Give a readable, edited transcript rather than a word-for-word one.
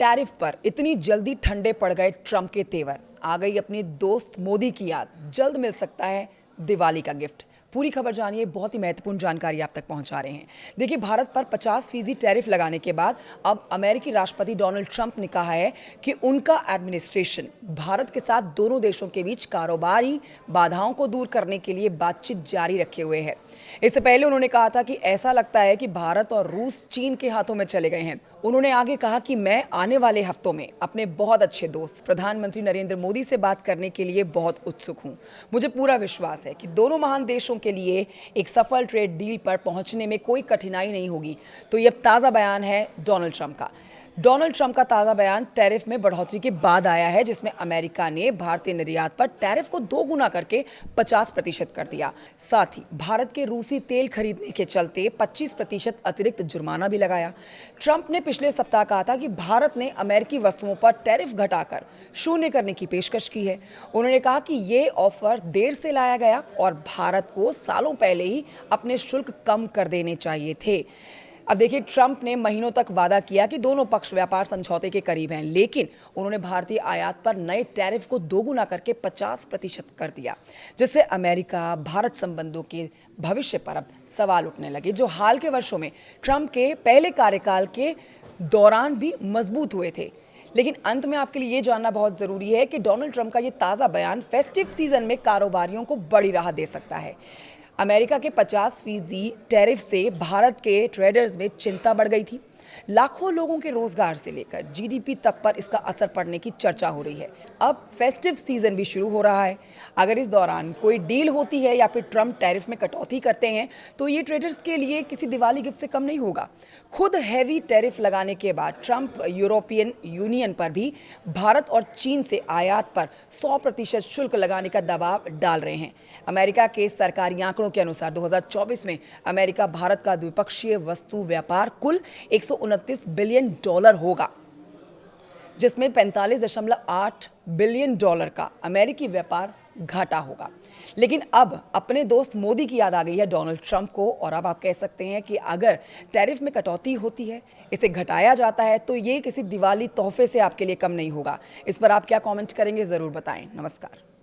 Tariff पर इतनी जल्दी ठंडे पड़ गए ट्रंप के तेवर। आ गई अपनी दोस्त मोदी की याद। जल्द मिल सकता है दिवाली का गिफ्ट। पूरी खबर जानिए, बहुत ही महत्वपूर्ण जानकारी आप तक पहुंचा रहे हैं। देखिए, भारत पर 50% टैरिफ लगाने के बाद अब अमेरिकी राष्ट्रपति डोनाल्ड ट्रंप ने कहा है कि उनका एडमिनिस्ट्रेशन भारत के साथ दोनों देशों के बीच कारोबारी बाधाओं को दूर करने के लिए बातचीत जारी रखे हुए है। इससे पहले उन्होंने कहा था कि ऐसा लगता है कि भारत और रूस चीन के हाथों में चले गए हैं। उन्होंने आगे कहा कि मैं आने वाले हफ्तों में अपने बहुत अच्छे दोस्त प्रधानमंत्री नरेंद्र मोदी से बात करने के लिए बहुत उत्सुक हूं। मुझे पूरा विश्वास है कि दोनों महान देशों के लिए एक सफल ट्रेड डील पर पहुंचने में कोई कठिनाई नहीं होगी। तो यह ताज़ा बयान है डोनाल्ड ट्रंप का। डोनाल्ड ट्रंप का ताज़ा बयान टैरिफ में बढ़ोतरी के बाद आया है, जिसमें अमेरिका ने भारतीय निर्यात पर टैरिफ को 2 गुना करके 50% कर दिया। साथ ही भारत के रूसी तेल खरीदने के चलते 25% अतिरिक्त जुर्माना भी लगाया। ट्रंप ने पिछले सप्ताह कहा था कि भारत ने अमेरिकी वस्तुओं पर टैरिफ घटाकर शून्य करने की पेशकश की है। उन्होंने कहा कि ये ऑफर देर से लाया गया और भारत को सालों पहले ही अपने शुल्क कम कर देने चाहिए थे। अब देखिए, ट्रंप ने महीनों तक वादा किया कि दोनों पक्ष व्यापार समझौते के करीब हैं, लेकिन उन्होंने भारतीय आयात पर नए टैरिफ को 2 गुना करके 50% कर दिया, जिससे अमेरिका भारत संबंधों के भविष्य पर अब सवाल उठने लगे, जो हाल के वर्षों में ट्रंप के पहले कार्यकाल के दौरान भी मजबूत हुए थे। लेकिन अंत में आपके लिए ये जानना बहुत ज़रूरी है कि डोनाल्ड ट्रंप का ये ताज़ा बयान फेस्टिव सीजन में कारोबारियों को बड़ी राहत दे सकता है। अमेरिका के 50% टैरिफ से भारत के ट्रेडर्स में चिंता बढ़ गई थी। लाखों लोगों के रोजगार से लेकर जीडीपी तक पर इसका असर पड़ने की चर्चा हो रही है। अब फेस्टिव सीजन भी शुरू हो रहा है। अगर इस दौरान कोई डील होती है या फिर ट्रंप टैरिफ में कटौती करते हैं, तो ये ट्रेडर्स के लिए किसी दिवाली गिफ्ट से कम नहीं होगा। खुद हैवी टैरिफ लगाने के बाद ट्रंप यूरोपियन यूनियन पर भी भारत और चीन से आयात पर 100% शुल्क लगाने का दबाव डाल रहे हैं। अमेरिका के सरकारी आंकड़ों के अनुसार 2024 में अमेरिका भारत का द्विपक्षीय वस्तु व्यापार कुल $129 बिलियन होगा, जिसमें $45.8 बिलियन का अमेरिकी व्यापार घाटा होगा। लेकिन अब अपने दोस्त मोदी की याद आ गई है डोनाल्ड ट्रंप को, और अब आप कह सकते हैं कि अगर टैरिफ में कटौती होती है, इसे घटाया जाता है, तो ये किसी दिवाली तोहफे से आपके लिए कम नहीं होगा। इस पर आप क्या कमेंट करेंगे, ज़रूर बताएं। नमस्कार।